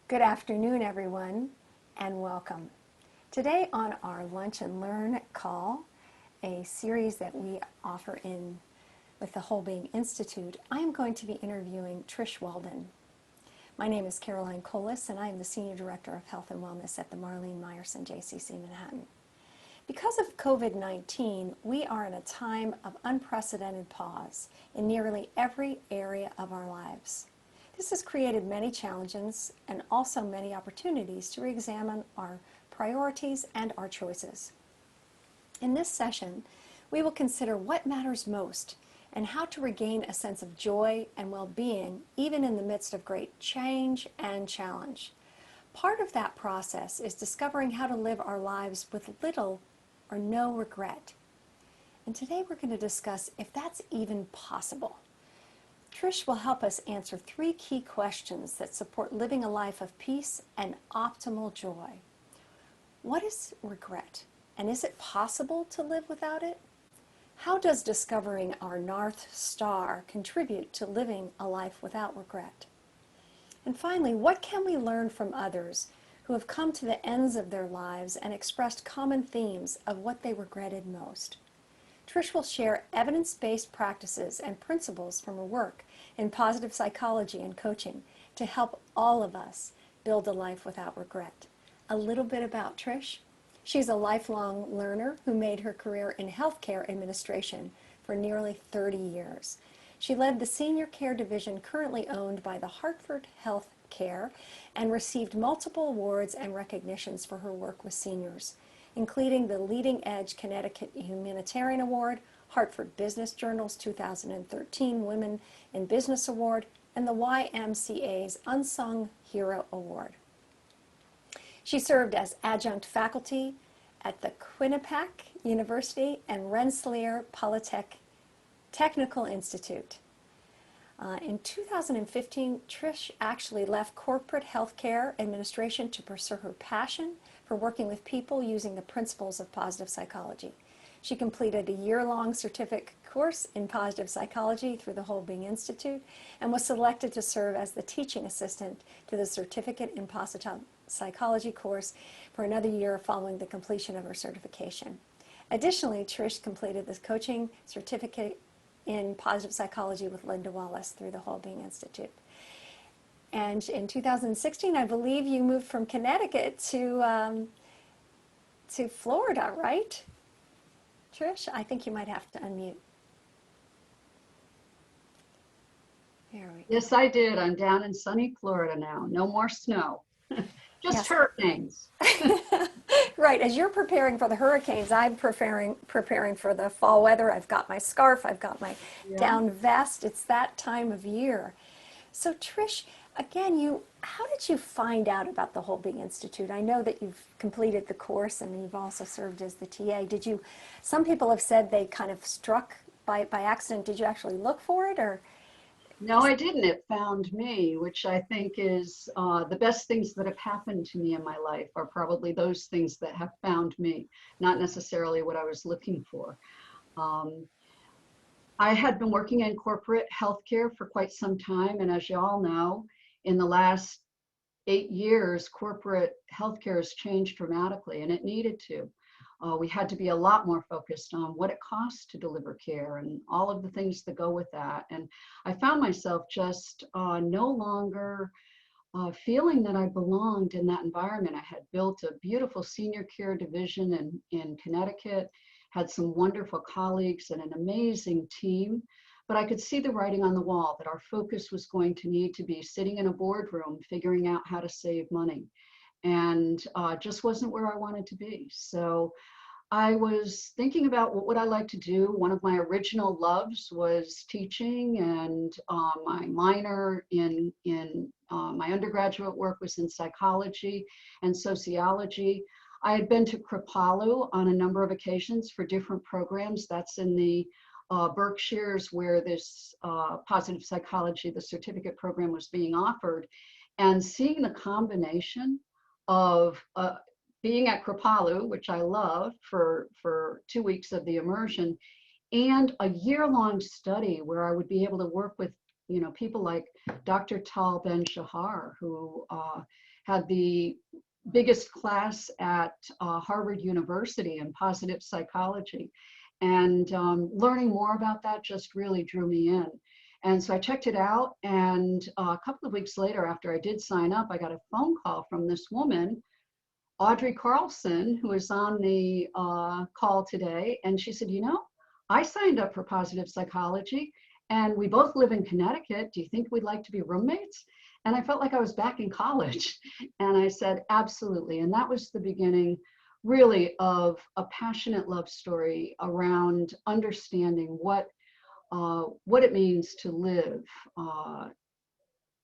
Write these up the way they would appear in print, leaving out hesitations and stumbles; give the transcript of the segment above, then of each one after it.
Good afternoon, everyone, and welcome. Today on our Lunch and Learn call, a series that we offer in with the Whole Being Institute, I am going to be interviewing Trish Walden. My name is Caroline Colas, and I am the Senior Director of Health and Wellness at the Marlene Meyerson JCC Manhattan. Because of COVID-19, we are in a time of unprecedented pause in nearly every area of our lives. This has created many challenges and also many opportunities to re-examine our priorities and our choices. In this session, we will consider what matters most and how to regain a sense of joy and well-being even in the midst of great change and challenge. Part of that process is discovering how to live our lives with little or no regret. And today we're going to discuss if that's even possible. Trish will help us answer 3 key questions that support living a life of peace and optimal joy. What is regret? And is it possible to live without it? How does discovering our North Star contribute to living a life without regret? And finally, what can we learn from others who have come to the ends of their lives and expressed common themes of what they regretted most? Trish will share evidence-based practices and principles from her work in positive psychology and coaching to help all of us build a life without regret. A little bit about Trish. She's a lifelong learner who made her career in healthcare administration for nearly 30 years. She led the senior care division currently owned by the Hartford Health Care and received multiple awards and recognitions for her work with seniors, including the Leading Edge Connecticut Humanitarian Award, Hartford Business Journal's 2013 Women in Business Award, and the YMCA's Unsung Hero Award. She served as adjunct faculty at the Quinnipiac University and Rensselaer Polytech Technical Institute. In 2015, Trish actually left corporate healthcare administration to pursue her passion for working with people using the principles of positive psychology. She completed a year-long certificate course in positive psychology through the Whole Being Institute and was selected to serve as the teaching assistant to the certificate in positive psychology course for another year following the completion of her certification. Additionally, Trish completed this coaching certificate in positive psychology with Linda Wallace through the Whole Being Institute. And in 2016, I believe you moved from Connecticut to Florida, right? Trish, I think you might have to unmute. There we go. Yes, I did. I'm down in sunny Florida now. No more snow. Just Yes. hurricanes. Right, as you're preparing for the hurricanes, I'm preparing for the fall weather. I've got my scarf, I've got my down vest. It's that time of year. So Trish, again, how did you find out about the Whole Being Institute? I know that you've completed the course and you've also served as the TA. Some people have said they kind of struck by accident. Did you actually look for it, or? No, I didn't. It found me, which I think is the best things that have happened to me in my life are probably those things that have found me, not necessarily what I was looking for. I had been working in corporate healthcare for quite some time, and as you all know, in the last 8 years, corporate healthcare has changed dramatically, and it needed to. We had to be a lot more focused on what it costs to deliver care and all of the things that go with that. And I found myself just no longer feeling that I belonged in that environment. I had built a beautiful senior care division in Connecticut, had some wonderful colleagues and an amazing team, but I could see the writing on the wall that our focus was going to need to be sitting in a boardroom figuring out how to save money, and just wasn't where I wanted to be. So I was thinking about what would I like to do. One of my original loves was teaching, and my minor in my undergraduate work was in psychology and sociology. I had been to Kripalu on a number of occasions for different programs. That's in the Berkshires, where this positive psychology, the certificate program, was being offered. And seeing the combination of being at Kripalu, which I love, for 2 weeks of the immersion, and a year-long study where I would be able to work with people like Dr. Tal Ben Shahar, who had the biggest class at Harvard University in positive psychology. And learning more about that just really drew me in. And so I checked it out. And a couple of weeks later, after I did sign up, I got a phone call from this woman, Audrey Carlson, who is on the call today. And she said, you know, I signed up for positive psychology and we both live in Connecticut. Do you think we'd like to be roommates? And I felt like I was back in college. And I said, absolutely. And that was the beginning really of a passionate love story around understanding what it means to live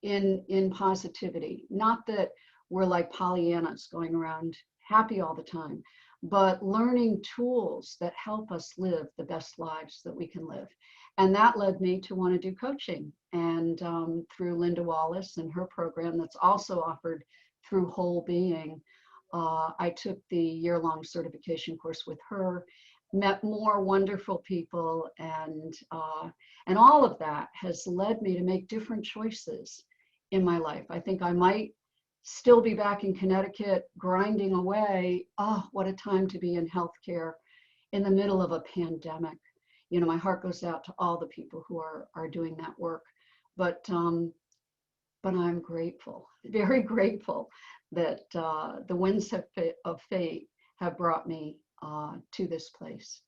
in positivity. Not that we're like Pollyannas going around happy all the time, but learning tools that help us live the best lives that we can live. And that led me to want to do coaching. And through Linda Wallace and her program that's also offered through Whole Being, I took the year-long certification course with her, met more wonderful people, and all of that has led me to make different choices in my life. I think I might still be back in Connecticut grinding away. Oh, what a time to be in healthcare in the middle of a pandemic. You know, my heart goes out to all the people who are doing that work. But I'm grateful, very grateful that the winds of fate have brought me to this place.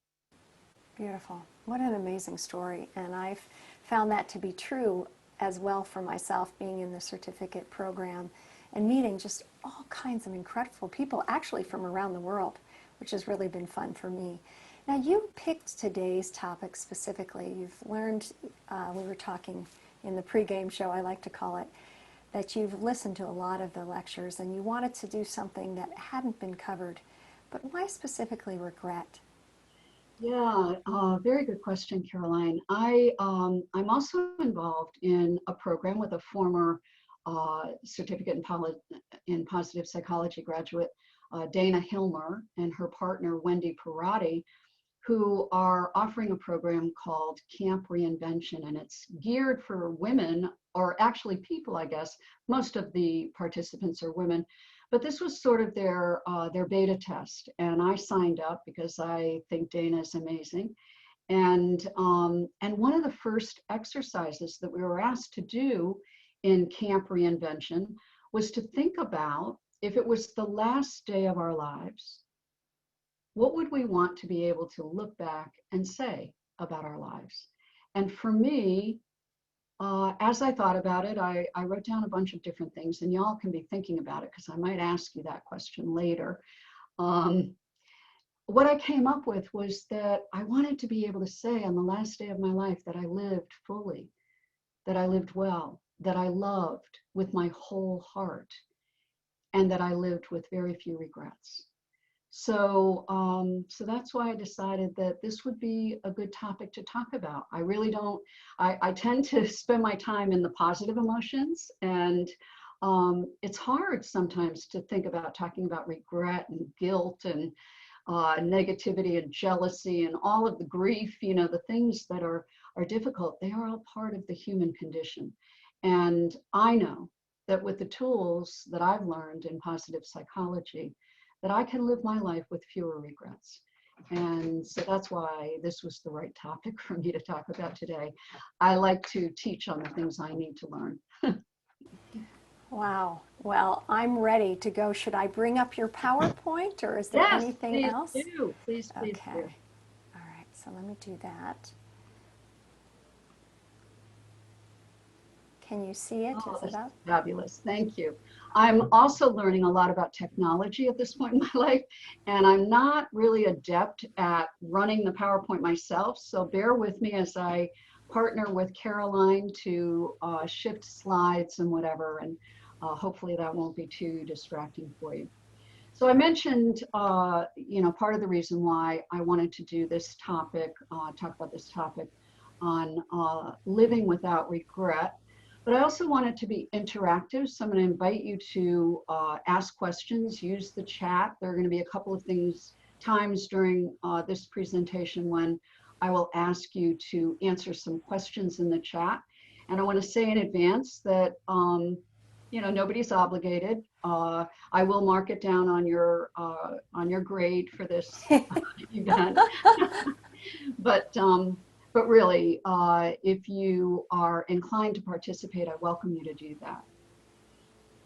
Beautiful. What an amazing story. And I've found that to be true as well for myself, being in the certificate program and meeting just all kinds of incredible people, actually from around the world, which has really been fun for me. Now, you picked today's topic specifically. You've learned, we were talking in the pregame show, I like to call it, that you've listened to a lot of the lectures and you wanted to do something that hadn't been covered. But why specifically regret? Yeah, very good question, Caroline. I'm also involved in a program with a former certificate in positive psychology graduate, Dana Hilmer, and her partner, Wendy Parati, who are offering a program called Camp Reinvention. And it's geared for women, or actually people, I guess. Most of the participants are women. But this was sort of their beta test, and I signed up because I think Dana is amazing. And one of the first exercises that we were asked to do in Camp Reinvention was to think about, if it was the last day of our lives, what would we want to be able to look back and say about our lives? And for me, as I thought about it, I wrote down a bunch of different things, and y'all can be thinking about it because I might ask you that question later. What I came up with was that I wanted to be able to say on the last day of my life that I lived fully, that I lived well, that I loved with my whole heart, and that I lived with very few regrets. So that's why I decided that this would be a good topic to talk about. I really don't, I tend to spend my time in the positive emotions, and it's hard sometimes to think about talking about regret and guilt and negativity and jealousy and all of the grief, you know, the things that are difficult. They are all part of the human condition. And I know that with the tools that I've learned in positive psychology, that I can live my life with fewer regrets. And so that's why this was the right topic for me to talk about today. I like to teach on the things I need to learn. Wow. Well, I'm ready to go. Should I bring up your PowerPoint or is there Yes, anything please else? do. Please do. Okay. All right. So let me do that. Can you see it? Oh, Is this it is up? fabulous. Thank you. I'm also learning a lot about technology at this point in my life, and I'm not really adept at running the PowerPoint myself. So bear with me as I partner with Caroline to shift slides and whatever, and hopefully that won't be too distracting for you. So I mentioned, you know, part of the reason why I wanted to do this topic, talk about this topic on living without regret. But I also want it to be interactive. So I'm going to invite you to ask questions, use the chat. There are going to be a couple of times during this presentation when I will ask you to answer some questions in the chat. And I want to say in advance that, you nobody's obligated. I will mark it down on your grade for this event. But really, if you are inclined to participate, I welcome you to do that.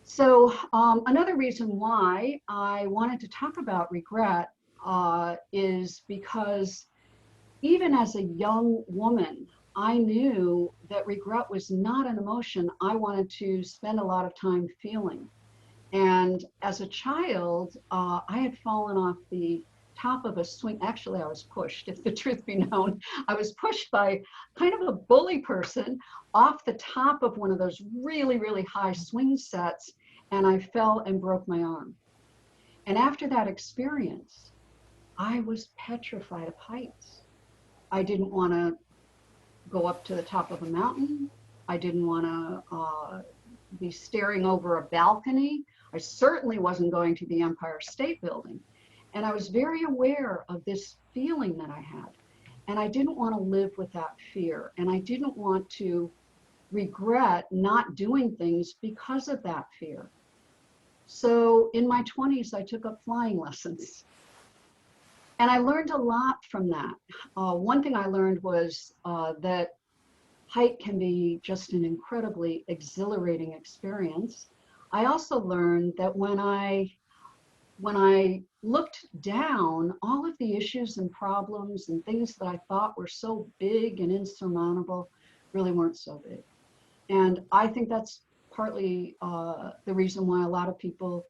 So another reason why I wanted to talk about regret is because even as a young woman, I knew that regret was not an emotion I wanted to spend a lot of time feeling. And as a child, I had fallen off the top of a swing. Actually, I was pushed, if the truth be known. I was pushed by kind of a bully person off the top of one of those really, really high swing sets, and I fell and broke my arm. And after that experience, I was petrified of heights. I didn't want to go up to the top of a mountain. I didn't want to be staring over a balcony. I certainly wasn't going to the Empire State Building. And I was very aware of this feeling that I had. And I didn't want to live with that fear. And I didn't want to regret not doing things because of that fear. So in my 20s, I took up flying lessons. And I learned a lot from that. One thing I learned was that height can be just an incredibly exhilarating experience. I also learned that when I looked down, all of the issues and problems and things that I thought were so big and insurmountable really weren't so big. And I think that's partly the reason why a lot of people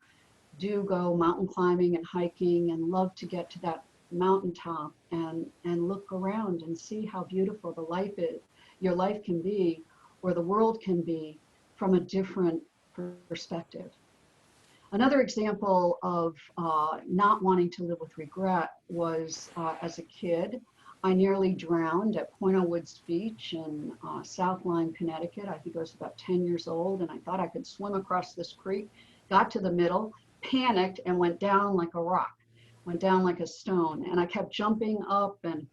do go mountain climbing and hiking and love to get to that mountaintop and look around and see how beautiful the life is, your life can be, or the world can be from a different perspective. Another example of not wanting to live with regret was as a kid, I nearly drowned at Point Woods Beach in South Lyme, Connecticut. I think I was about 10 years old, and I thought I could swim across this creek, got to the middle, panicked, and went down like a rock, went down like a stone. And I kept jumping up, and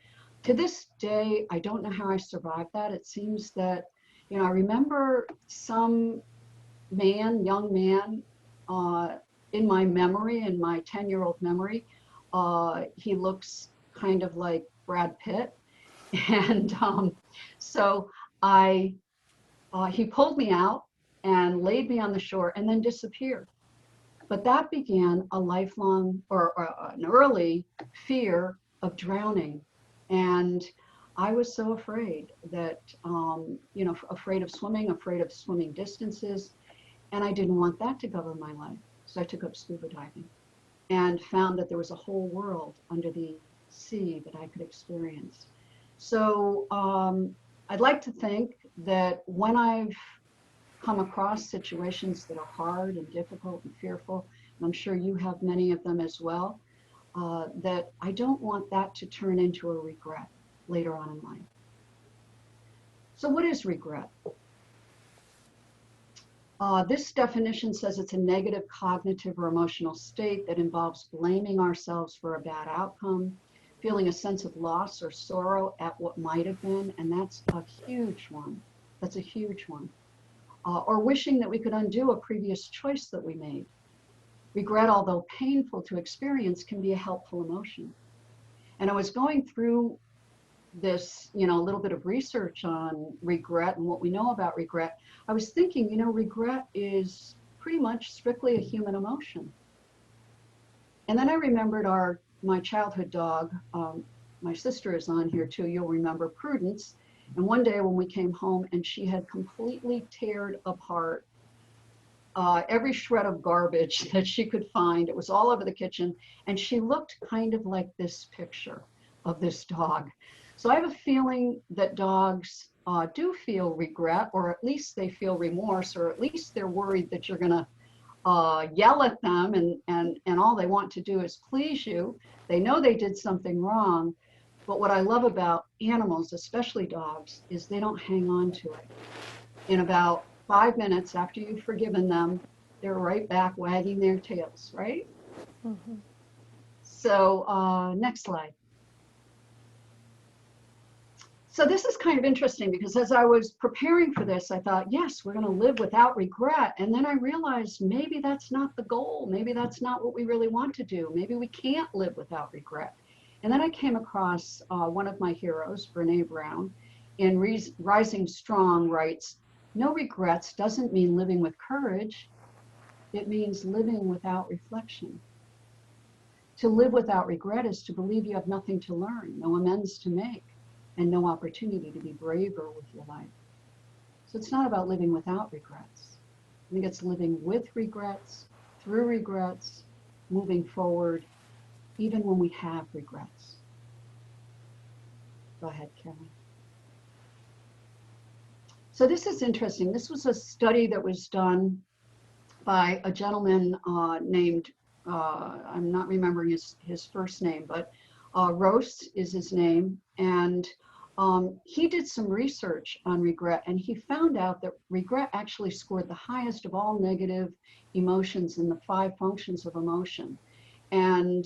to this day, I don't know how I survived that. It seems that, I remember some man, young man, in my memory, in my 10-year-old memory, he looks kind of like Brad Pitt. And so he pulled me out and laid me on the shore and then disappeared. But that began a lifelong or an early fear of drowning. And I was so afraid that, afraid of swimming distances. And I didn't want that to govern my life. So I took up scuba diving and found that there was a whole world under the sea that I could experience. So I'd like to think that when I've come across situations that are hard and difficult and fearful, and I'm sure you have many of them as well, that I don't want that to turn into a regret later on in life. So what is regret? This definition says it's a negative cognitive or emotional state that involves blaming ourselves for a bad outcome, feeling a sense of loss or sorrow at what might have been, and that's a huge one. That's a huge one. Or wishing that we could undo a previous choice that we made. Regret, although painful to experience, can be a helpful emotion. And I was going through this, a little bit of research on regret and what we know about regret. I was thinking, regret is pretty much strictly a human emotion. And then I remembered my childhood dog. My sister is on here too. You'll remember Prudence. And one day when we came home, and she had completely teared apart every shred of garbage that she could find. It was all over the kitchen. And she looked kind of like this picture of this dog. So I have a feeling that dogs do feel regret, or at least they feel remorse, or at least they're worried that you're going to yell at them, and all they want to do is please you. They know they did something wrong. But what I love about animals, especially dogs, is they don't hang on to it. In about 5 minutes after you've forgiven them, they're right back wagging their tails, right? Mm-hmm. So next slide. So this is kind of interesting because as I was preparing for this, I thought, yes, we're going to live without regret. And then I realized maybe that's not the goal. Maybe that's not what we really want to do. Maybe we can't live without regret. And then I came across one of my heroes, Brene Brown, in Rising Strong writes, no regrets doesn't mean living with courage. It means living without reflection. To live without regret is to believe you have nothing to learn, no amends to make, and no opportunity to be braver with your life. So it's not about living without regrets. I think it's living with regrets, through regrets, moving forward, even when we have regrets. Go ahead, Karen. So this is interesting. This was a study that was done by a gentleman named, I'm not remembering his first name, but Rose is his name. And he did some research on regret, and he found out that regret actually scored the highest of all negative emotions in the 5 functions of emotion. And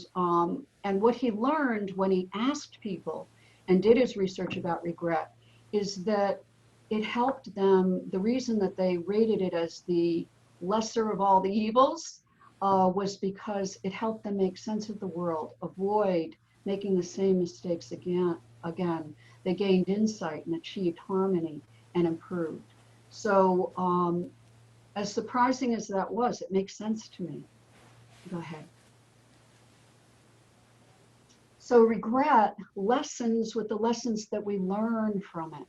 what he learned when he asked people and did his research about regret is that it helped them. The reason that they rated it as the lesser of all the evils was because it helped them make sense of the world, avoid making the same mistakes again. They gained insight and achieved harmony and improved. So as surprising as that was, it makes sense to me. Go ahead. So regret lessons with the lessons that we learn from it.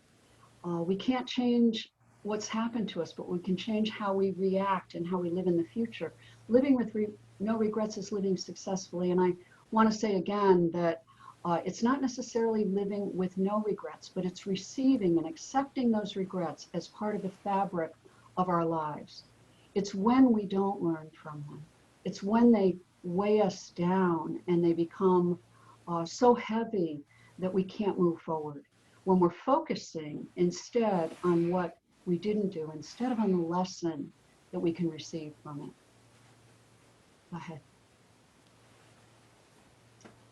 We can't change what's happened to us, but we can change how we react and how we live in the future. Living with no regrets is living successfully. And I want to say again that it's not necessarily living with no regrets, but it's receiving and accepting those regrets as part of the fabric of our lives. It's when we don't learn from them. It's when they weigh us down and they become so heavy that we can't move forward. When we're focusing instead on what we didn't do, instead of on the lesson that we can receive from it. Go ahead.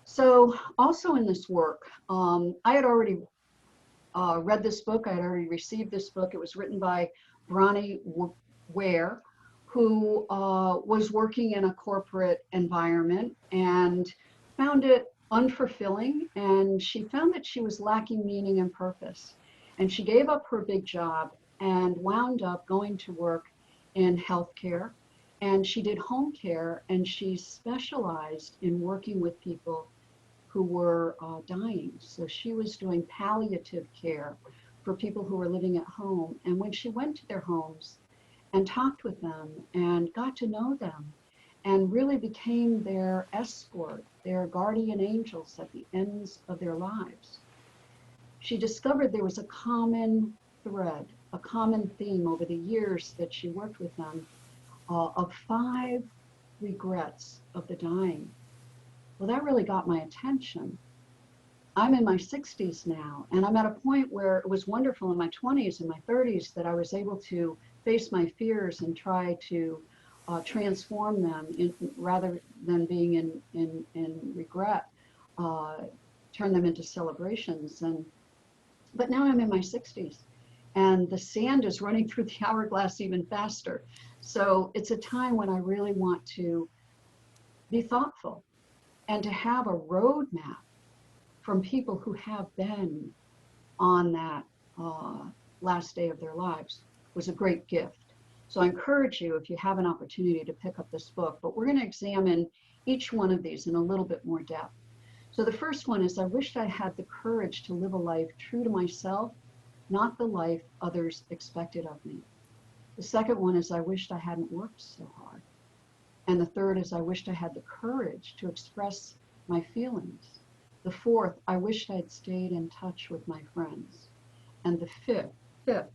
So also in this work, I had already read this book. I had already received this book. It was written by Bronnie Ware, who was working in a corporate environment and found it unfulfilling, and she found that she was lacking meaning and purpose. And she gave up her big job and wound up going to work in healthcare. And she did home care, and she specialized in working with people who were dying. So she was doing palliative care for people who were living at home. And when she went to their homes and talked with them and got to know them and really became their escort, their guardian angels at the ends of their lives, she discovered there was a common thread, a common theme over the years that she worked with them of 5 regrets of the dying. Well, that really got my attention. I'm in my 60s now, and I'm at a point where it was wonderful in my 20s and my 30s that I was able to face my fears and try to transform them rather than being in regret, turn them into celebrations. But now I'm in my 60s, and the sand is running through the hourglass even faster. So it's a time when I really want to be thoughtful and to have a roadmap from people who have been on that last day of their lives was a great gift. So I encourage you, if you have an opportunity, to pick up this book. But we're going to examine each one of these in a little bit more depth. So the first one is, I wished I had the courage to live a life true to myself, not the life others expected of me. The second one is, I wished I hadn't worked so hard. And the third is, I wished I had the courage to express my feelings. The fourth, I wished I'd stayed in touch with my friends. And the fifth,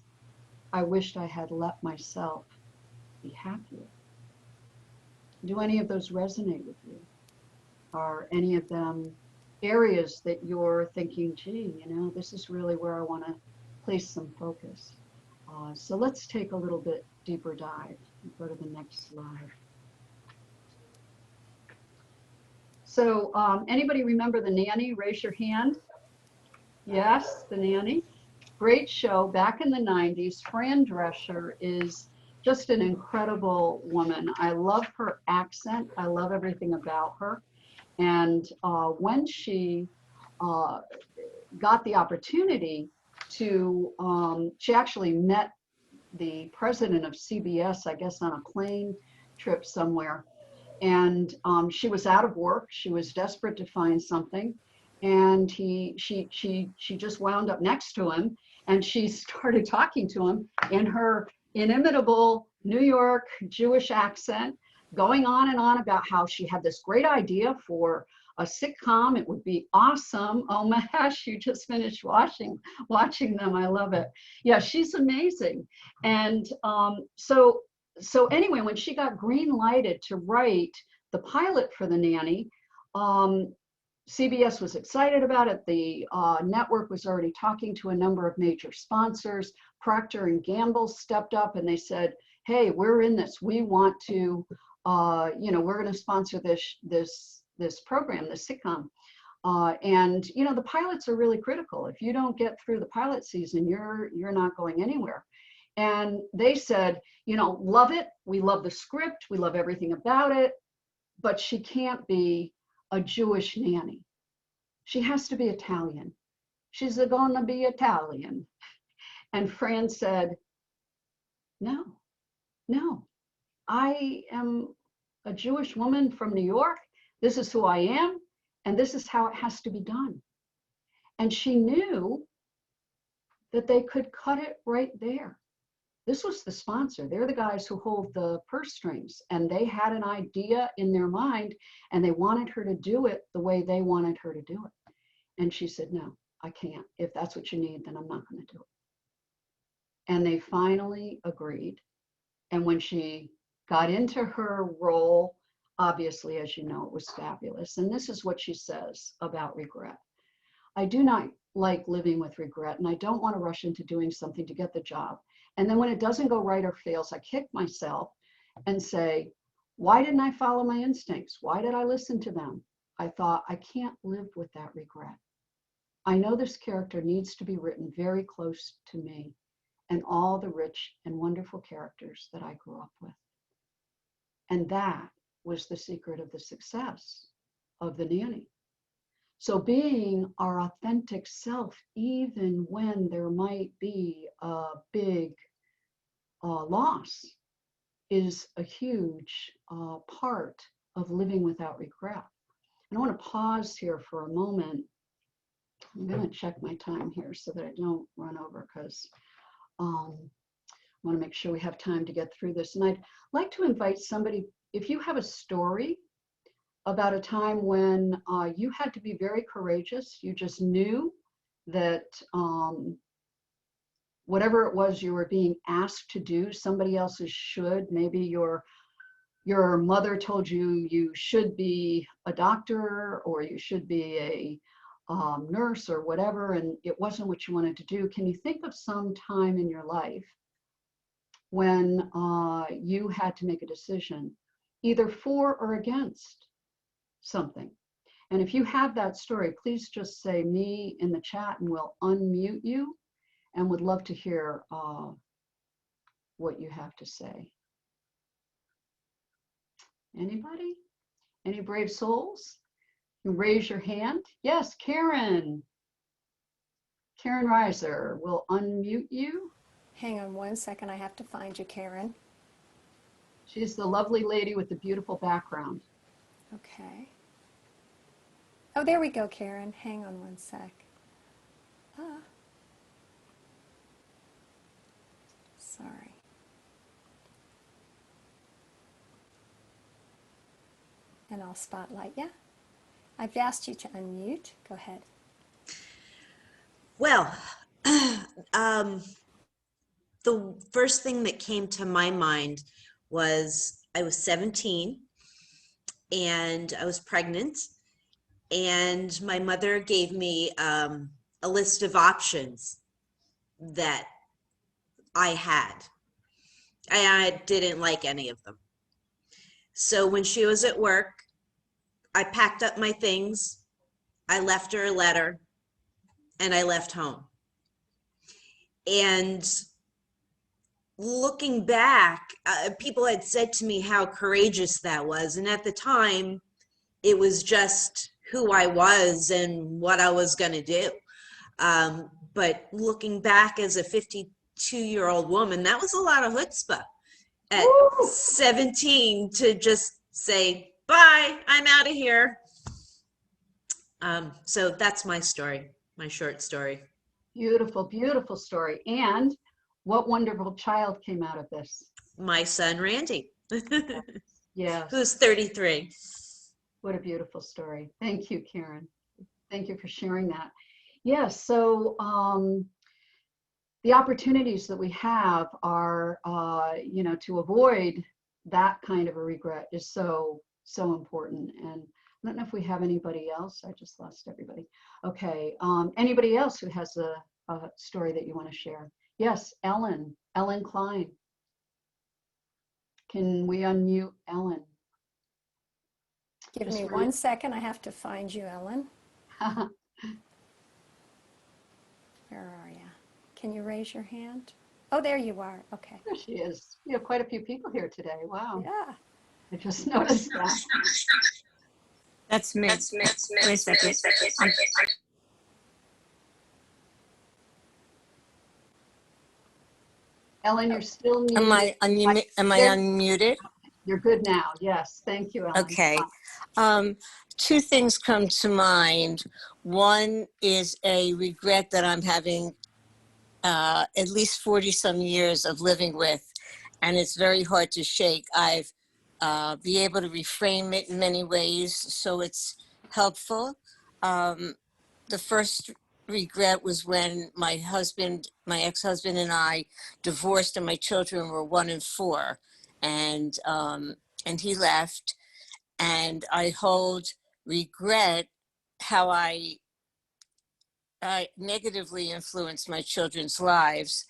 I wished I had let myself be happier. Do any of those resonate with you? Are any of them areas that you're thinking, gee, this is really where I want to place some focus? So let's take a little bit deeper dive. Go to the next slide. So anybody remember the nanny? Raise your hand. Yes, the nanny. Great show back in the 90s. Fran Drescher is just an incredible woman. I love her accent. I love everything about her. And when she uh, got the opportunity to, she actually met the president of CBS, I guess, on a plane trip somewhere. And she was out of work. She was desperate to find something. And she just wound up next to him, and she started talking to him in her inimitable New York Jewish accent, going on and on about how she had this great idea for a sitcom. It would be awesome. Oh my gosh, you just finished watching them. I love it. Yeah, she's amazing. And so anyway, when she got green lighted to write the pilot for The Nanny, CBS was excited about it. The network was already talking to a number of major sponsors. Procter and Gamble stepped up and they said, "Hey, we're in this. We want to, we're going to sponsor this program, this sitcom." And the pilots are really critical. If you don't get through the pilot season, you're not going anywhere. And they said, love it. We love the script. We love everything about it. But she can't be a Jewish nanny. She has to be Italian. She's gonna be Italian. And Fran said, no, I am a Jewish woman from New York. This is who I am, and this is how it has to be done. And she knew that they could cut it right there. This was the sponsor. They're the guys who hold the purse strings, and they had an idea in their mind, and they wanted her to do it the way they wanted her to do it. And she said, no, I can't. If that's what you need, then I'm not going to do it. And they finally agreed. And when she got into her role, obviously, as you know, it was fabulous. And this is what she says about regret. I do not like living with regret, and I don't want to rush into doing something to get the job. And then when it doesn't go right or fails, I kick myself and say, why didn't I follow my instincts? Why did I listen to them? I thought, I can't live with that regret. I know this character needs to be written very close to me and all the rich and wonderful characters that I grew up with. And that was the secret of the success of The Nanny. So being our authentic self, even when there might be a big loss, is a huge part of living without regret. And I want to pause here for a moment. I'm going to check my time here so that I don't run over, because I want to make sure we have time to get through this. And I'd like to invite somebody, if you have a story about a time when you had to be very courageous, you just knew that whatever it was you were being asked to do, somebody else's should. Maybe your mother told you you should be a doctor, or you should be a nurse or whatever, and it wasn't what you wanted to do. Can you think of some time in your life when you had to make a decision, either for or against something? And if you have that story, please just say me in the chat and we'll unmute you, and would love to hear what you have to say. Anybody? Any brave souls? You raise your hand. Yes, Karen. Karen Reiser, we'll unmute you. Hang on one second. I have to find you, Karen. She's the lovely lady with the beautiful background. Okay. Oh, there we go, Karen. Hang on one sec. Sorry. And I'll spotlight you. I've asked you to unmute. Go ahead. Well, the first thing that came to my mind was I was 17 and I was pregnant, and my mother gave me a list of options that I had. I didn't like any of them. So when she was at work, I packed up my things, I left her a letter, and I left home. And looking back, people had said to me how courageous that was. And at the time, it was just who I was and what I was going to do. But looking back as a 52-year-old woman, that was a lot of chutzpah at Woo! 17 to just say, bye, I'm out of here. So that's my story, my short story. Beautiful, beautiful story. And what wonderful child came out of this? My son, Randy, Yes. who's 33. What a beautiful story. Thank you, Karen. Thank you for sharing that. Yes, so the opportunities that we have are, to avoid that kind of a regret is so, so important. And I don't know if we have anybody else. I just lost everybody. Okay, anybody else who has a story that you want to share? Yes, Ellen Klein. Can we unmute Ellen? Give Just me 1 second. I have to find you, Ellen. Where are you? Can you raise your hand? Oh, there you are. Okay. There she is. You have quite a few people here today. Wow. Yeah. I just noticed that. That's me. Wait a second. Ellen, you're still muted. Am I unmuted? You're good now. Yes. Thank you, Ellen. Okay. Two things come to mind. One is a regret that I'm having at least 40 some years of living with, and it's very hard to shake. I've be able to reframe it in many ways, so it's helpful. The first regret was when my ex-husband and I divorced, and my children were 1 and 4, and he left, and I hold regret how I negatively influenced my children's lives.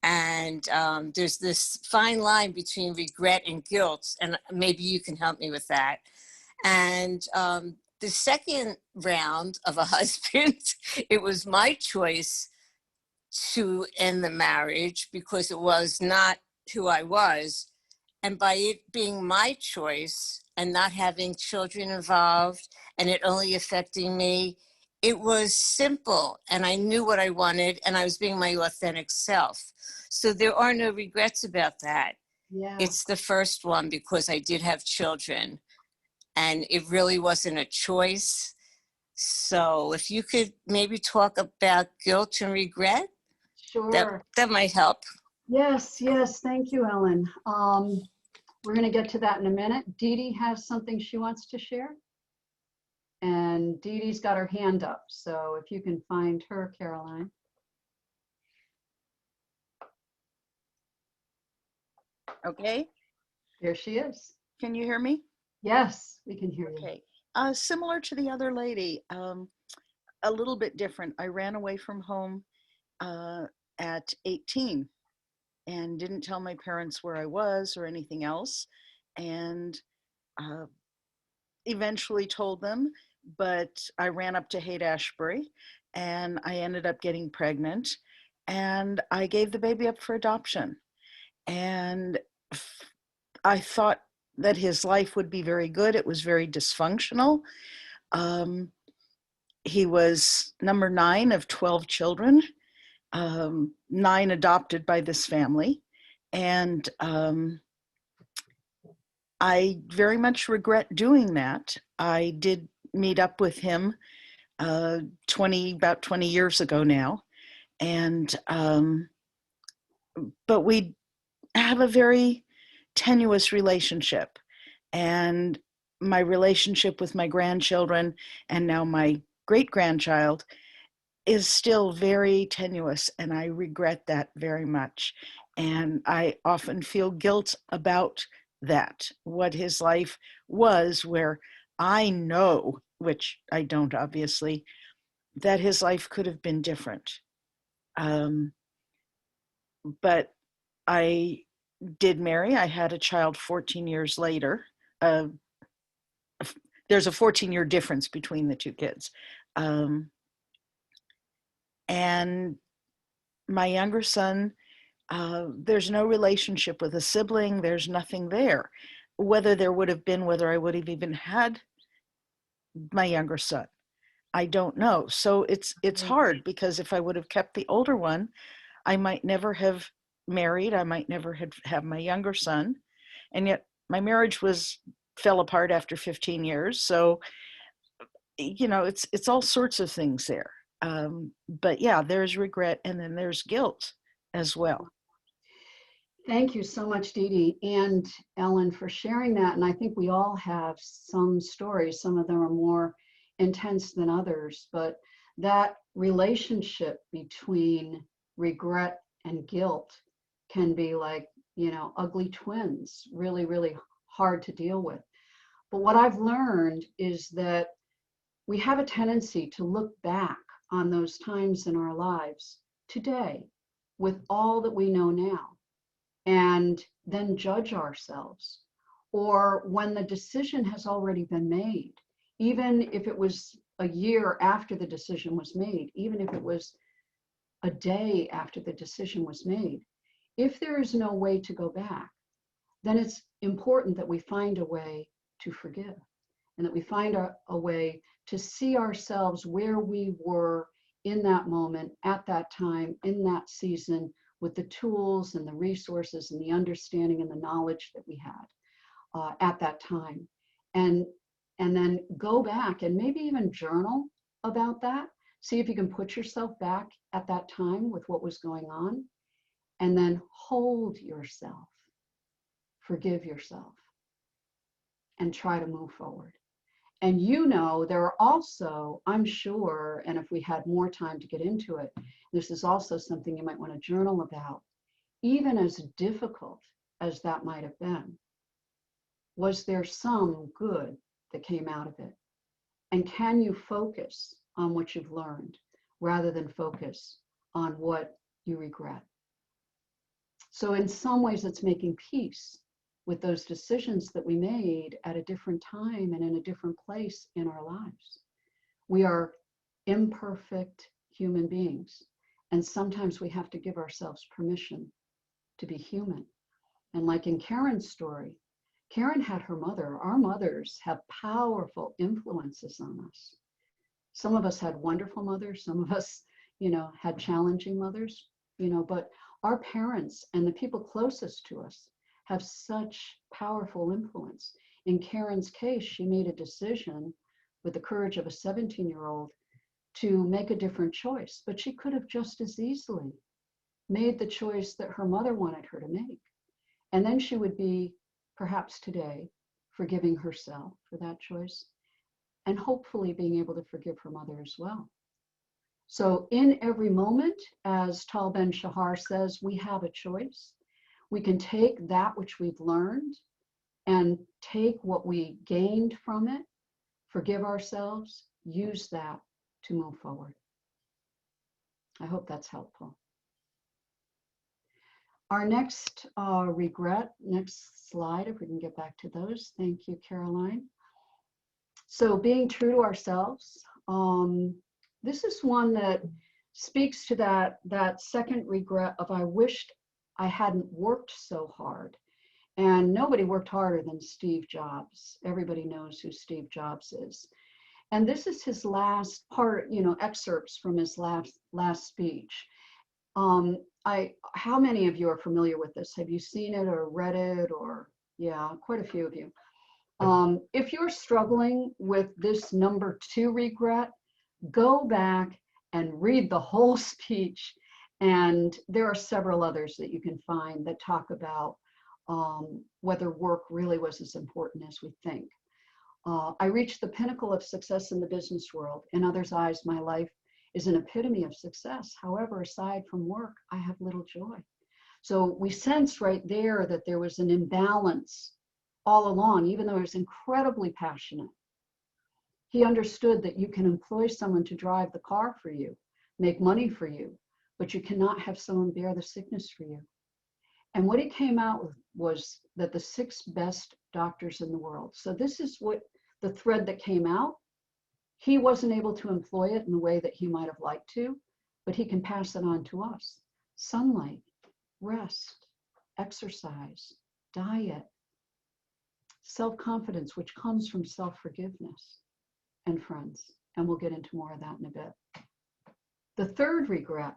And there's this fine line between regret and guilt, and maybe you can help me with that. And the second round of a husband, it was my choice to end the marriage because it was not who I was. And by it being my choice and not having children involved and it only affecting me, it was simple and I knew what I wanted and I was being my authentic self. So there are no regrets about that. Yeah. It's the first one because I did have children and it really wasn't a choice. So if you could maybe talk about guilt and regret, Sure. that might help. Yes. Thank you, Ellen. We're going to get to that in a minute. Dee Dee has something she wants to share. And Dee Dee's got her hand up. So if you can find her, Caroline. Okay, There she is. can you hear me? Yes, we can hear you. Okay, similar to the other lady, a little bit different. I ran away from home at 18 and didn't tell my parents where I was or anything else, and eventually told them, but I ran up to Haight-Ashbury and I ended up getting pregnant and I gave the baby up for adoption. And I thought that his life would be very good. It was very dysfunctional. He was number 9 of 12 children, 9 adopted by this family. And I very much regret doing that. I did meet up with him about 20 years ago now. And, but we have a very tenuous relationship. And my relationship with my grandchildren and now my great-grandchild is still very tenuous, and I regret that very much. And I often feel guilt about that, what his life was, where I know, which I don't obviously, that his life could have been different. But I did marry. I had a child 14 years later. There's a 14-year difference between the two kids. And my younger son, there's no relationship with a sibling. There's nothing there. Whether there would have been, whether I would have even had my younger son, I don't know. So it's Right. hard, because if I would have kept the older one, I might never have married. I might never have my younger son. And yet my marriage fell apart after 15 years. So, it's all sorts of things there. But yeah, there's regret, and then there's guilt as well. Thank you so much, Dee Dee and Ellen, for sharing that. And I think we all have some stories. Some of them are more intense than others, but that relationship between regret and guilt can be like, ugly twins, really, really hard to deal with. But what I've learned is that we have a tendency to look back on those times in our lives today with all that we know now, and then judge ourselves. Or when the decision has already been made, even if it was a year after the decision was made, even if it was a day after the decision was made, if there is no way to go back, then it's important that we find a way to forgive, and that we find a way to see ourselves where we were in that moment, at that time, in that season, with the tools and the resources and the understanding and the knowledge that we had at that time. And then go back and maybe even journal about that. See if you can put yourself back at that time with what was going on, and then hold yourself, forgive yourself, and try to move forward. And there are also, I'm sure, and if we had more time to get into it, this is also something you might want to journal about. Even as difficult as that might have been, was there some good that came out of it? And can you focus on what you've learned rather than focus on what you regret? So in some ways, it's making peace with those decisions that we made at a different time and in a different place in our lives. We are imperfect human beings, and sometimes we have to give ourselves permission to be human. And like in Karen's story, Karen had her mother. Our mothers have powerful influences on us. Some of us had wonderful mothers, some of us, had challenging mothers, but our parents and the people closest to us have such powerful influence. In Karen's case, she made a decision with the courage of a 17-year-old to make a different choice, but she could have just as easily made the choice that her mother wanted her to make. And then she would be, perhaps today, forgiving herself for that choice, and hopefully being able to forgive her mother as well. So in every moment, as Tal Ben-Shahar says, we have a choice. We can take that which we've learned and take what we gained from it, forgive ourselves, use that to move forward. I hope that's helpful. Our next regret, next slide, if we can get back to those. Thank you, Caroline. So being true to ourselves. This is one that speaks to that second regret of, I wished I hadn't worked so hard. And nobody worked harder than Steve Jobs. Everybody knows who Steve Jobs is. And this is his last part, excerpts from his last speech. How many of you are familiar with this? Have you seen it or read it? Or, yeah, quite a few of you. If you're struggling with this number 2 regret, go back and read the whole speech. And there are several others that you can find that talk about whether work really was as important as we think. I reached the pinnacle of success in the business world. In others' eyes, my life is an epitome of success. However, aside from work, I have little joy. So we sense right there that there was an imbalance all along, even though he was incredibly passionate. He understood that you can employ someone to drive the car for you, make money for you, but you cannot have someone bear the sickness for you. And what he came out with was that the 6 best doctors in the world. So this is what the thread that came out. He wasn't able to employ it in the way that he might have liked to, but he can pass it on to us. sunlight, rest, exercise, diet, self-confidence, which comes from self-forgiveness, and friends. And we'll get into more of that in a bit. The third regret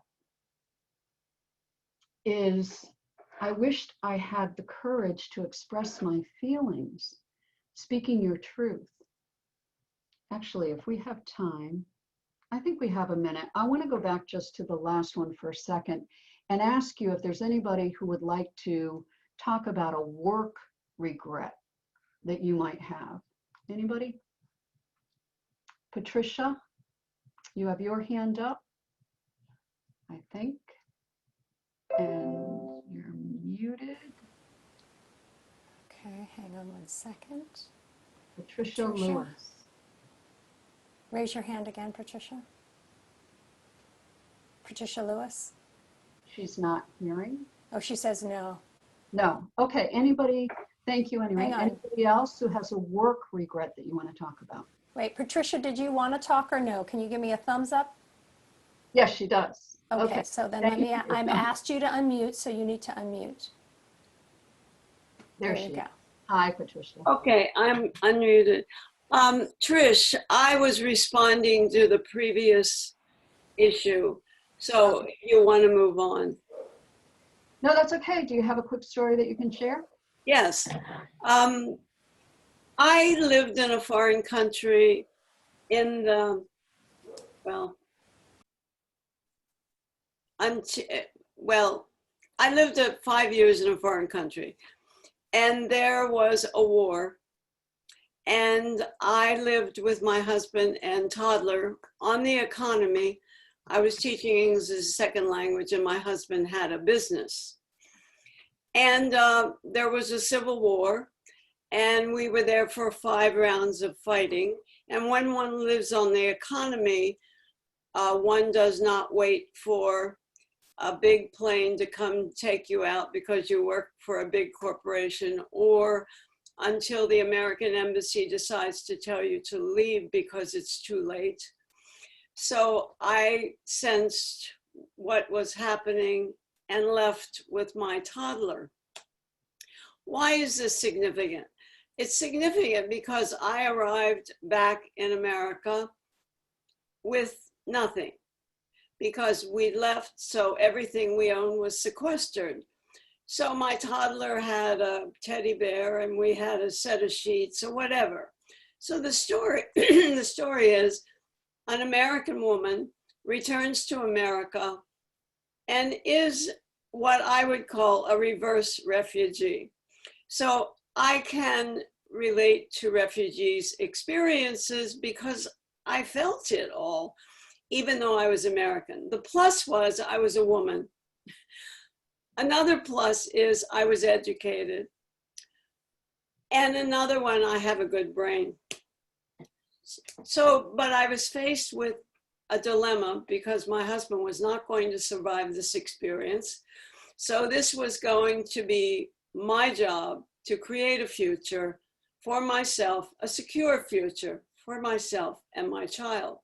is I wished I had the courage to express my feelings, speaking your truth. Actually, if we have time, I think we have a minute. I want to go back just to the last one for a second and ask you if there's anybody who would like to talk about a work regret that you might have. Anybody? Patricia, you have your hand up, I think. And you're muted. Okay, hang on one second. Patricia Patricia. Lewis. Raise your hand again, Patricia. Patricia Lewis. She's not hearing. Oh, she says no. No. Okay. Anybody? Thank you anyway. Hang on. Anybody else who has a work regret that you want to talk about? Wait, Patricia, did you want to talk or no? Can you give me a thumbs up? Yes, she does. Okay, so then Thank let me, you. I'm asked you to unmute, so you need to unmute. There you she go. is. Hi, Patricia. Okay, I'm unmuted. Trish, I was responding to the previous issue, so you want to move on. No, that's okay. Do you have a quick story that you can share? Yes. I lived in a foreign country in the, well, I lived 5 years in a foreign country, and there was a war. And I lived with my husband and toddler on the economy. I was teaching English as a second language, and my husband had a business. And there was a civil war, and we were there for 5 rounds of fighting. And when one lives on the economy, one does not wait for a big plane to come take you out because you work for a big corporation, or until the American embassy decides to tell you to leave because it's too late. So I sensed what was happening and left with my toddler. Why is this significant? It's significant because I arrived back in America with nothing, because we left, so everything we owned was sequestered. So my toddler had a teddy bear, and we had a set of sheets or whatever. So the story, the story is an American woman returns to America and is what I would call a reverse refugee. So I can relate to refugees' experiences because I felt it all, even though I was American. The plus was I was a woman. Another plus is I was educated. And another one, I have a good brain. So, but I was faced with a dilemma because my husband was not going to survive this experience. So this was going to be my job to create a future for myself, a secure future for myself and my child.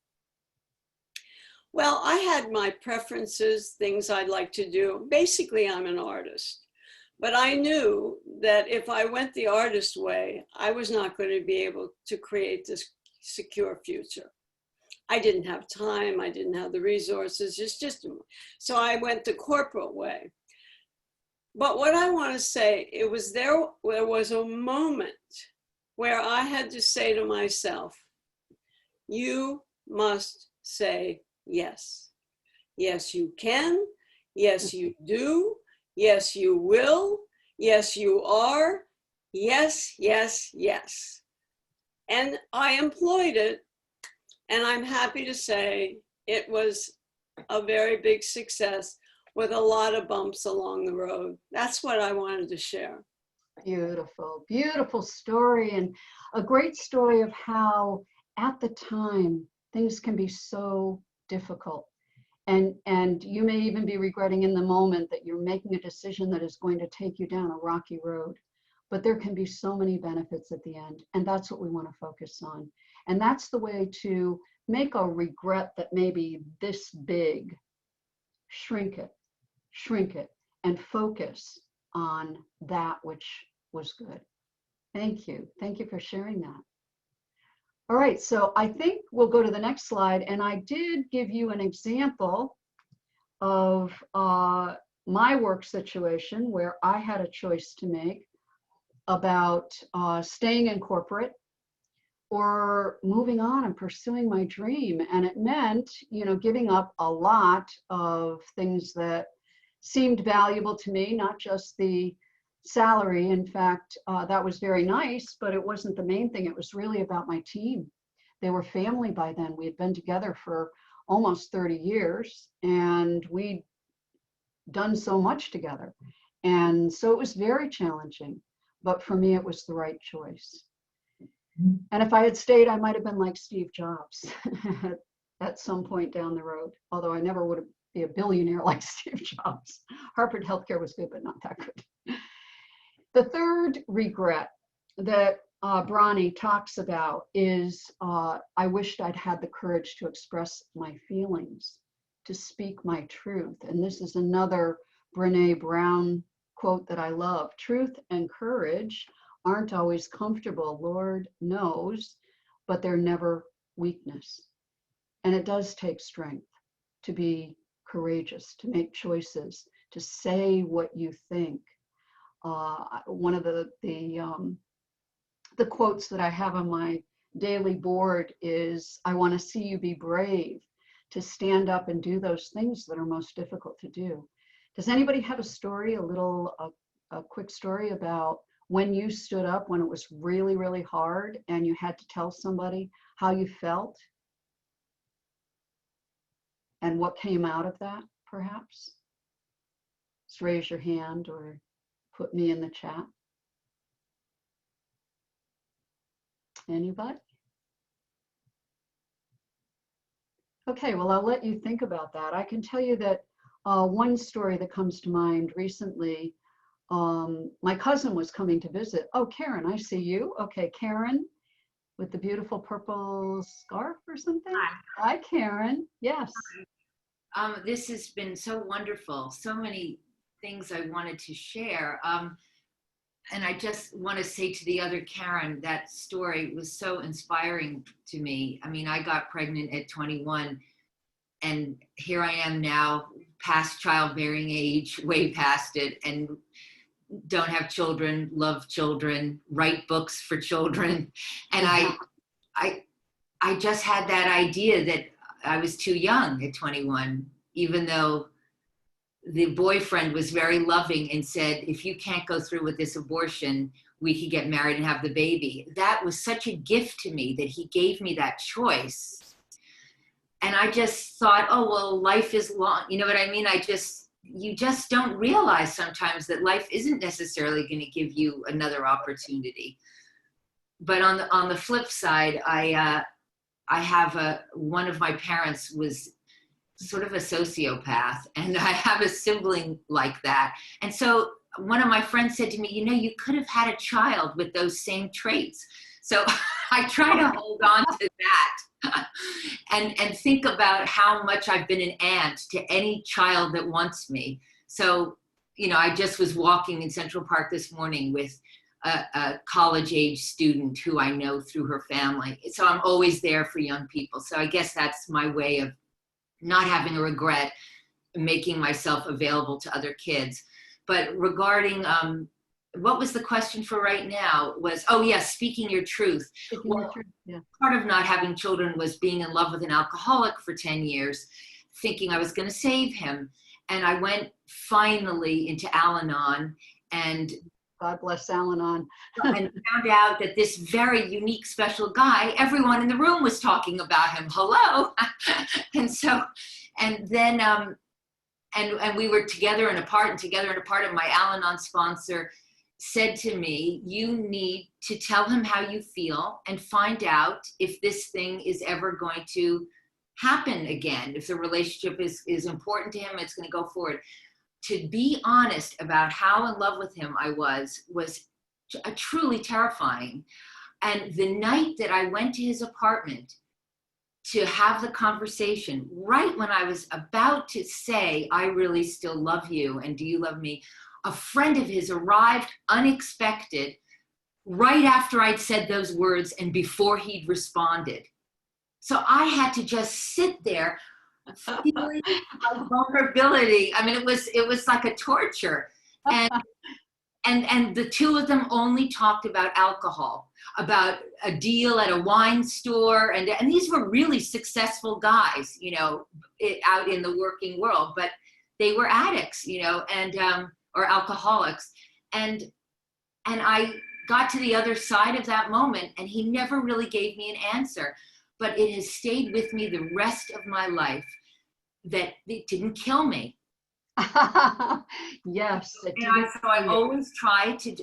Well, I had my preferences, things I'd like to do. Basically, I'm an artist. But I knew that if I went the artist way, I was not going to be able to create this secure future. I didn't have time, I didn't have the resources, so I went the corporate way. But what I want to say, there was a moment where I had to say to myself, you must say yes. Yes, you can. Yes, you do. Yes, you will. Yes, you are. Yes, yes, yes. And I employed it, and I'm happy to say it was a very big success with a lot of bumps along the road. That's what I wanted to share. Beautiful, beautiful story, and a great story of how at the time things can be so difficult. And you may even be regretting in the moment that you're making a decision that is going to take you down a rocky road. But there can be so many benefits at the end, and that's what we want to focus on. And that's the way to make a regret that may be this big, shrink it, shrink it, and focus on that which was good. Thank you. Thank you for sharing that. All right, so I think we'll go to the next slide. And I did give you an example of my work situation where I had a choice to make about staying in corporate or moving on and pursuing my dream. And it meant, you know, giving up a lot of things that seemed valuable to me, not just the salary. In fact, that was very nice, but it wasn't the main thing. It was really about my team. They were family by then. We had been together for almost 30 years and we'd done so much together. And so it was very challenging, but for me, it was the right choice. And if I had stayed, I might have been like Steve Jobs at some point down the road, although I never would be a billionaire like Steve Jobs. Harvard Healthcare was good, but not that good. The third regret that Bronnie talks about is I wished I'd had the courage to express my feelings, to speak my truth. And this is another Brene Brown quote that I love. Truth and courage aren't always comfortable, Lord knows, but they're never weakness. And it does take strength to be courageous, to make choices, to say what you think. One of the quotes that I have on my daily board is, I want to see you be brave, to stand up and do those things that are most difficult to do. Does anybody have a story, a quick story about when you stood up, when it was really, really hard and you had to tell somebody how you felt and what came out of that, perhaps? Just raise your hand or put me in the chat. Anybody? Okay, well, I'll let you think about that. I can tell you that one story that comes to mind recently, my cousin was coming to visit. Oh, Karen, I see you. Okay, Karen with the beautiful purple scarf or something. Hi, Karen. Yes. This has been so wonderful. So many things I wanted to share. And I just want to say to the other Karen, that story was so inspiring to me. I mean, I got pregnant at 21 and here I am now, past childbearing age, way past it, and don't have children, love children, write books for children. And I just had that idea that I was too young at 21, even though the boyfriend was very loving and said, if you can't go through with this abortion, we could get married and have the baby. That was such a gift to me that he gave me that choice. And I just thought, oh, well, life is long. You know what I mean? You just don't realize sometimes that life isn't necessarily going to give you another opportunity. But on the flip side, I have one of my parents was sort of a sociopath, and I have a sibling like that. And so one of my friends said to me, you know, you could have had a child with those same traits. So I try to hold on to that and think about how much I've been an aunt to any child that wants me. So, you know, I just was walking in Central Park this morning with a college-age student who I know through her family. So I'm always there for young people. So I guess that's my way of not having a regret, making myself available to other kids. But regarding, what was the question for right now was, oh yes, speaking your truth. Yeah. Part of not having children was being in love with an alcoholic for 10 years, thinking I was gonna save him. And I went finally into Al-Anon, and God bless Al-Anon. and found out that this very unique, special guy, everyone in the room was talking about him. Hello. and then we were together and apart, and my Al-Anon sponsor said to me, you need to tell him how you feel and find out if this thing is ever going to happen again. If the relationship is important to him, it's going to go forward. To be honest about how in love with him I was truly terrifying. And the night that I went to his apartment, to have the conversation right when I was about to say, I really still love you, and do you love me? A friend of his arrived unexpected right after I'd said those words and before he'd responded. So I had to just sit there feeling my vulnerability. I mean, it was like a torture. And and the two of them only talked about alcohol, about a deal at a wine store, and these were really successful guys, you know, out in the working world, but they were addicts, you know, and or alcoholics, and I got to the other side of that moment, and he never really gave me an answer, but it has stayed with me the rest of my life. That it didn't kill me. Yes. So I always try to,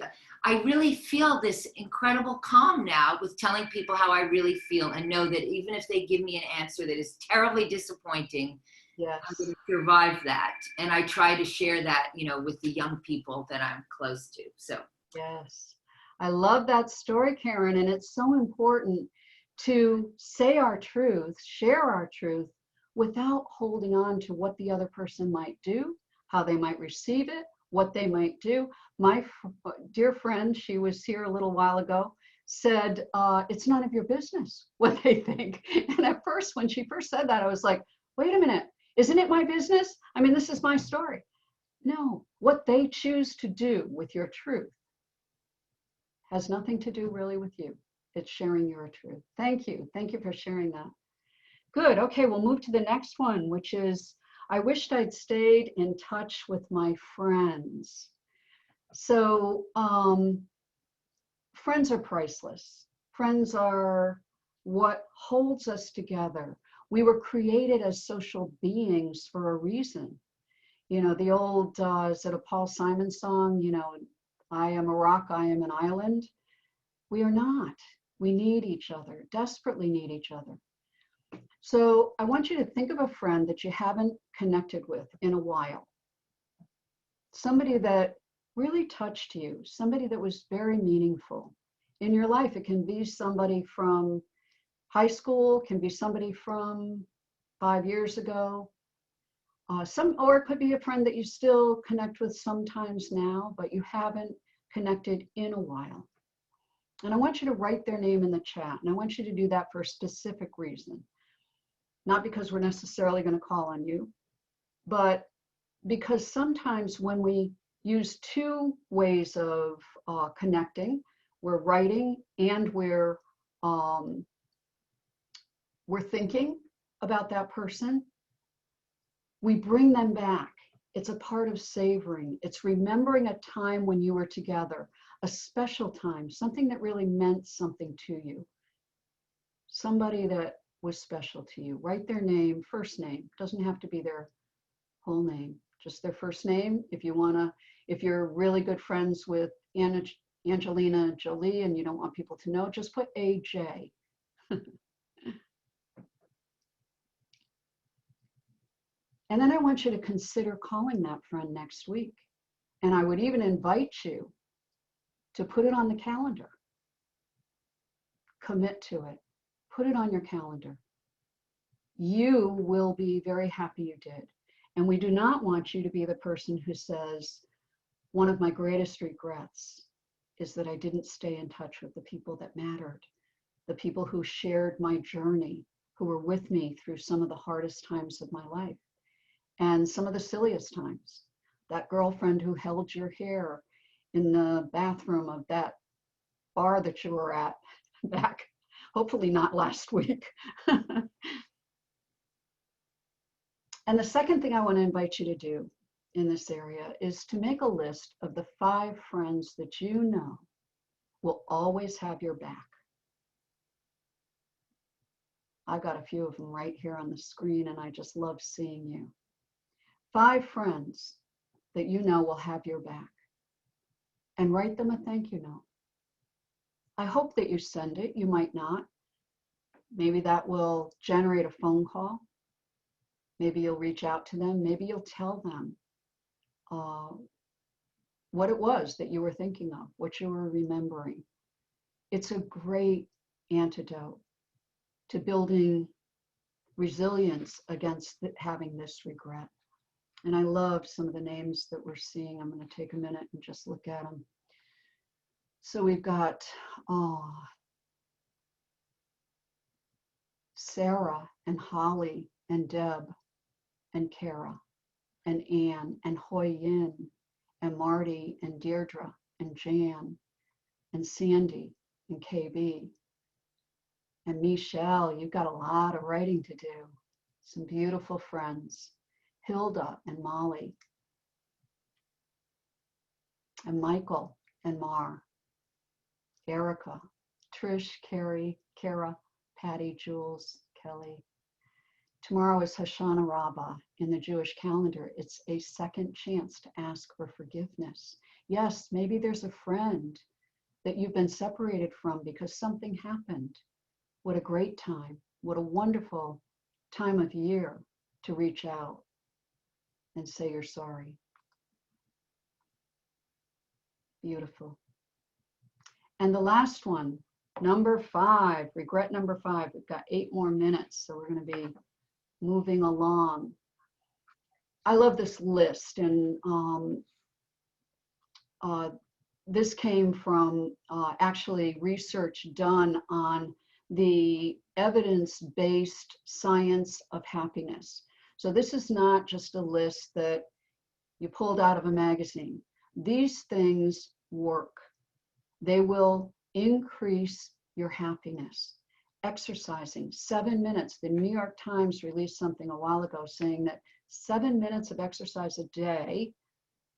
I really feel this incredible calm now with telling people how I really feel, and know that even if they give me an answer that is terribly disappointing, Yes. I'm going to survive that. And I try to share that, you know, with the young people that I'm close to. So. Yes. I love that story, Karen. And it's so important to say our truth, share our truth, without holding on to what the other person might do, how they might receive it, what they might do. My dear friend, she was here a little while ago, said, it's none of your business what they think. And at first, when she first said that, I was like, wait a minute, isn't it my business? I mean, this is my story. No, what they choose to do with your truth has nothing to do really with you. It's sharing your truth. Thank you. Thank you for sharing that. Good. Okay, we'll move to the next one, which is, I wished I'd stayed in touch with my friends. So friends are priceless. Friends are what holds us together. We were created as social beings for a reason. You know, the old, is it a Paul Simon song? You know, I am a rock, I am an island. We are not. We need each other, desperately need each other. So I want you to think of a friend that you haven't connected with in a while. Somebody that really touched you, somebody that was very meaningful in your life. It can be somebody from high school, can be somebody from 5 years ago, or it could be a friend that you still connect with sometimes now, but you haven't connected in a while. And I want you to write their name in the chat. And I want you to do that for a specific reason. Not because we're necessarily going to call on you, but because sometimes when we use two ways of connecting, we're writing and we're thinking about that person, we bring them back. It's a part of savoring. It's remembering a time when you were together, a special time, something that really meant something to you, somebody that was special to you. Write their name, first name. Doesn't have to be their whole name, just their first name. If you wanna, if you're really good friends with Angelina Jolie and you don't want people to know, just put AJ. And then I want you to consider calling that friend next week. And I would even invite you to put it on the calendar. Commit to it. Put it on your calendar. You will be very happy you did. And we do not want you to be the person who says, one of my greatest regrets is that I didn't stay in touch with the people that mattered, the people who shared my journey, who were with me through some of the hardest times of my life and some of the silliest times. That girlfriend who held your hair in the bathroom of that bar that you were at back, hopefully not last week. And the second thing I want to invite you to do in this area is to make a list of the 5 friends that you know will always have your back. I've got a few of them right here on the screen, and I just love seeing you. 5 friends that you know will have your back. And write them a thank you note. I hope that you send it. You might not. Maybe that will generate a phone call. Maybe you'll reach out to them. Maybe you'll tell them what it was that you were thinking of, what you were remembering. It's a great antidote to building resilience against having this regret. And I love some of the names that we're seeing. I'm going to take a minute and just look at them. So we've got Sarah and Holly and Deb and Kara and Anne and Hoi Yin and Marty and Deirdre and Jan and Sandy and KB and Michelle. You've got a lot of writing to do. Some beautiful friends. Hilda and Molly and Michael and Mar, Erica, Trish, Carrie, Kara, Patty, Jules, Kelly. Tomorrow is Hoshana Rabbah in the Jewish calendar. It's a second chance to ask for forgiveness. Yes, maybe there's a friend that you've been separated from because something happened. What a great time. What a wonderful time of year to reach out and say you're sorry. Beautiful. And the last one, number 5, regret number 5. We've got 8 more minutes, so we're going to be moving along. I love this list, and this came from actually research done on the evidence-based science of happiness. So this is not just a list that you pulled out of a magazine. These things work. They will increase your happiness. Exercising 7 minutes. The New York Times released something a while ago saying that 7 minutes of exercise a day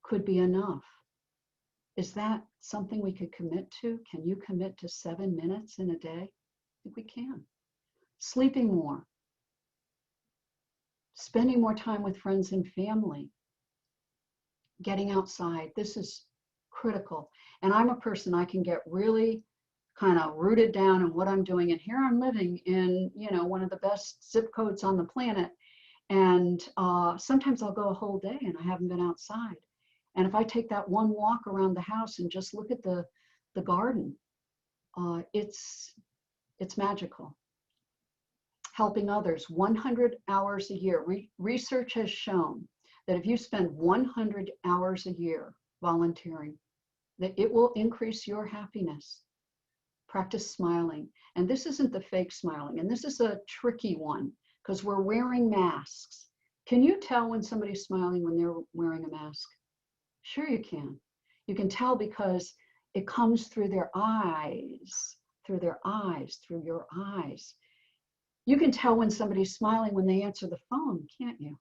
could be enough. Is that something we could commit to? Can you commit to 7 minutes in a day? I think we can. Sleeping more. Spending more time with friends and family. Getting outside. This is critical. And I'm a person, I can get really kind of rooted down in what I'm doing. And here I'm living in, one of the best zip codes on the planet. And sometimes I'll go a whole day and I haven't been outside. And if I take that one walk around the house and just look at the garden, it's magical. Helping others, 100 hours a year. Research has shown that if you spend 100 hours a year volunteering, that it will increase your happiness. Practice smiling. And this isn't the fake smiling. And this is a tricky one because we're wearing masks. Can you tell when somebody's smiling when they're wearing a mask? Sure you can. You can tell because it comes through their eyes, through your eyes. You can tell when somebody's smiling when they answer the phone, can't you?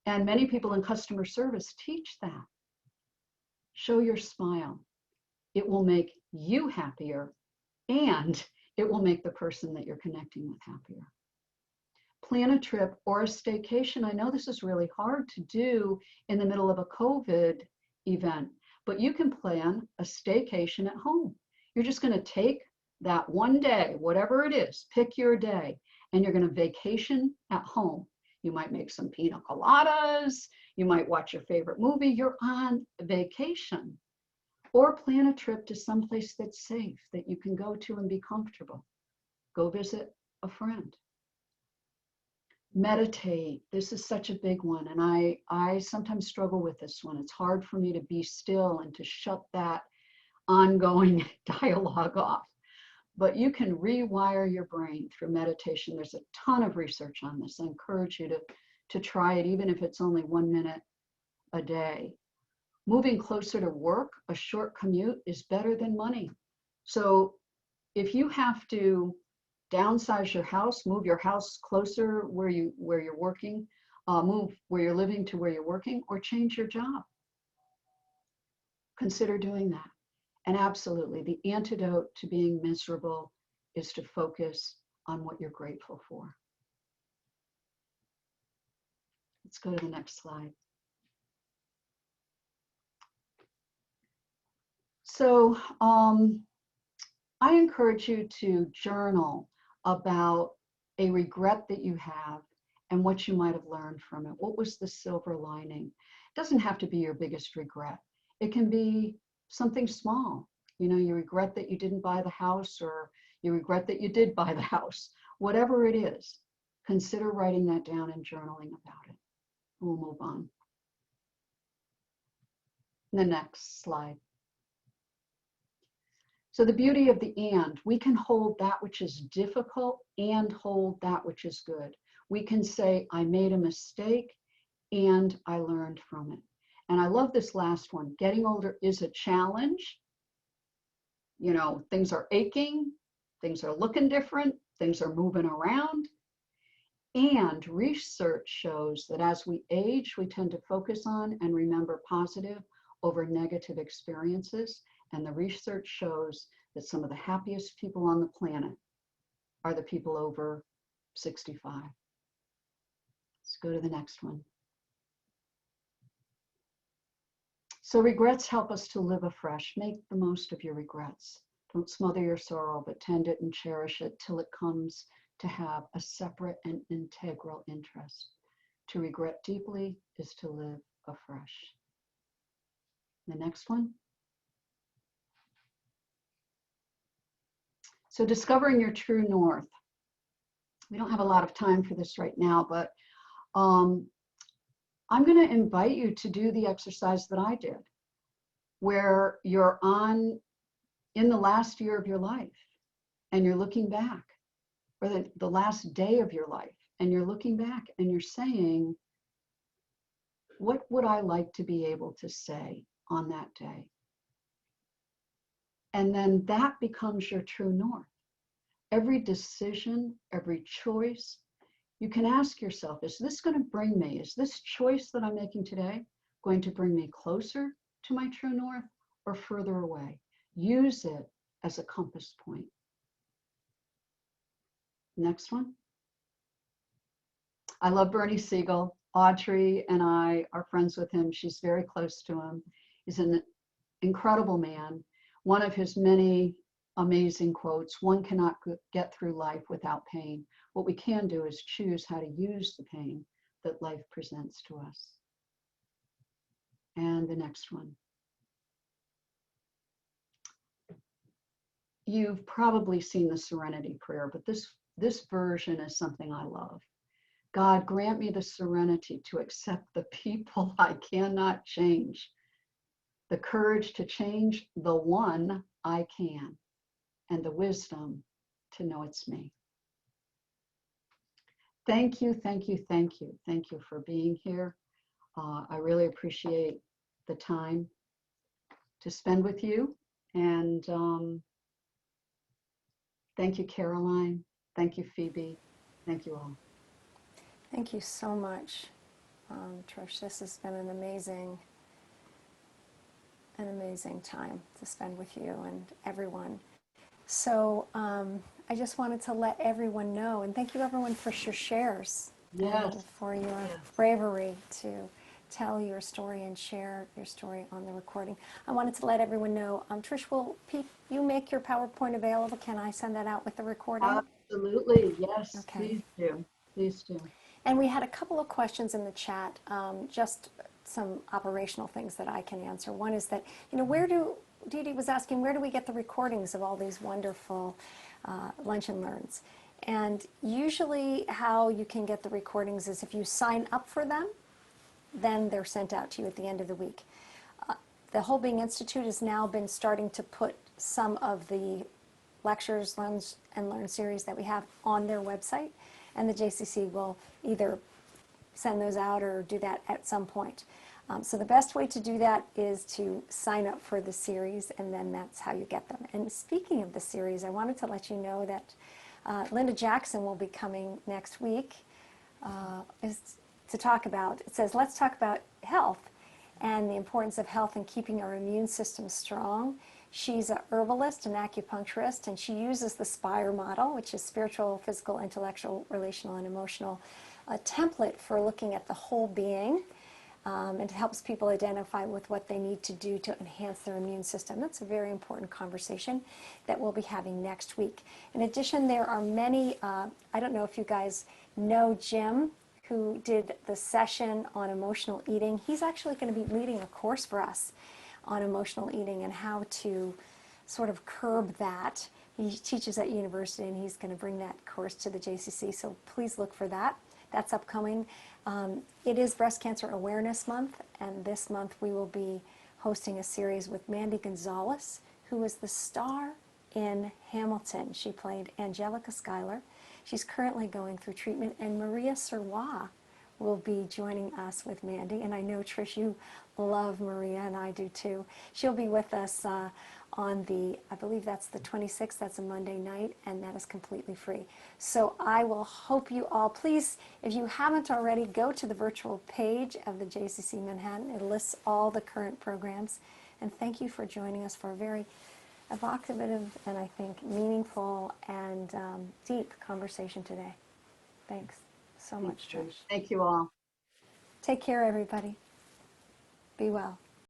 And many people in customer service teach that. Show your smile. It will make you happier and it will make the person that you're connecting with happier. Plan a trip or a staycation. I know this is really hard to do in the middle of a COVID event, but you can plan a staycation at home. You're just going to take that one day, whatever it is, pick your day, and you're going to vacation at home. You might make some pina coladas. You might watch your favorite movie. You're on vacation. Or plan a trip to someplace that's safe, that you can go to and be comfortable. Go visit a friend. Meditate. This is such a big one. And I sometimes struggle with this one. It's hard for me to be still and to shut that ongoing dialogue off. But you can rewire your brain through meditation. There's a ton of research on this. I encourage you to try it, even if it's only 1 minute a day. Moving closer to work, a short commute is better than money. So if you have to downsize your house, move your house closer where you're working, move where you're living to where you're working, or change your job, consider doing that. And absolutely, the antidote to being miserable is to focus on what you're grateful for. Let's go to the next slide. So I encourage you to journal about a regret that you have and what you might have learned from it. What was the silver lining? It doesn't have to be your biggest regret. It can be something small. You regret that you didn't buy the house, or you regret that you did buy the house. Whatever it is, consider writing that down and journaling about it. We'll move on. The next slide. So the beauty of the and, we can hold that which is difficult and hold that which is good. We can say, I made a mistake and I learned from it. And I love this last one. Getting older is a challenge. You know, things are aching, things are looking different, things are moving around. And research shows that as we age, we tend to focus on and remember positive over negative experiences. And the research shows that some of the happiest people on the planet are the people over 65. Let's go to the next one. So regrets help us to live afresh. Make the most of your regrets. Don't smother your sorrow, but tend it and cherish it till it comes to have a separate and integral interest. To regret deeply is to live afresh. The next one. So discovering your true north. We don't have a lot of time for this right now, but I'm going to invite you to do the exercise that I did, where you're in the last year of your life and you're looking back, or the last day of your life, and you're looking back and you're saying, what would I like to be able to say on that day? And then that becomes your true north. Every decision, every choice, you can ask yourself, is this going to bring me, is this choice that I'm making today going to bring me closer to my true north or further away? Use it as a compass point. Next one. I love Bernie Siegel. Audrey and I are friends with him. She's very close to him. He's an incredible man. One of his many amazing quotes, one cannot get through life without pain. What we can do is choose how to use the pain that life presents to us. And the next one. You've probably seen the Serenity Prayer, but this version is something I love. God, grant me the serenity to accept the people I cannot change, the courage to change the one I can, and the wisdom to know it's me. Thank you, thank you, thank you. Thank you for being here. I really appreciate the time to spend with you. And thank you, Caroline. Thank you, Phoebe. Thank you all. Thank you so much, Trish. This has been an amazing time to spend with you and everyone. So I just wanted to let everyone know, and thank you everyone for your shares. Yes. And for your bravery to tell your story and share your story on the recording. I wanted to let everyone know, Trish, will you make your PowerPoint available? Can I send that out with the recording? Absolutely, yes, Okay. Please do, please do. And we had a couple of questions in the chat, just some operational things that I can answer. One is that, Dee Dee was asking, where do we get the recordings of all these wonderful Lunch and Learns? And usually how you can get the recordings is if you sign up for them, then they're sent out to you at the end of the week. The Whole Being Institute has now been starting to put some of the lectures, Lunch and Learn series that we have on their website, and the JCC will either send those out or do that at some point. So the best way to do that is to sign up for the series, and then that's how you get them. And speaking of the series, I wanted to let you know that Linda Jackson will be coming next week to talk about, it says, let's talk about health and the importance of health and keeping our immune system strong. She's an herbalist, an acupuncturist, and she uses the SPIRE model, which is spiritual, physical, intellectual, relational, and emotional, a template for looking at the whole being. And it helps people identify with what they need to do to enhance their immune system. That's a very important conversation that we'll be having next week. In addition, there are many, I don't know if you guys know Jim, who did the session on emotional eating. He's actually going to be leading a course for us on emotional eating and how to sort of curb that. He teaches at university, and he's going to bring that course to the JCC, so please look for that. That's upcoming. It is Breast Cancer Awareness Month, and this month we will be hosting a series with Mandy Gonzalez, who is the star in Hamilton. She played Angelica Schuyler. She's currently going through treatment, and Maria Serrois will be joining us with Mandy. And I know, Trish, you love Maria, and I do too. She'll be with us on the, I believe that's the 26th, that's a Monday night, and that is completely free. So I will hope you all, please, if you haven't already, go to the virtual page of the JCC Manhattan. It lists all the current programs. And thank you for joining us for a very evocative and I think meaningful and deep conversation today. Thanks so much, Trish. Thank you all. Take care, everybody. Be well.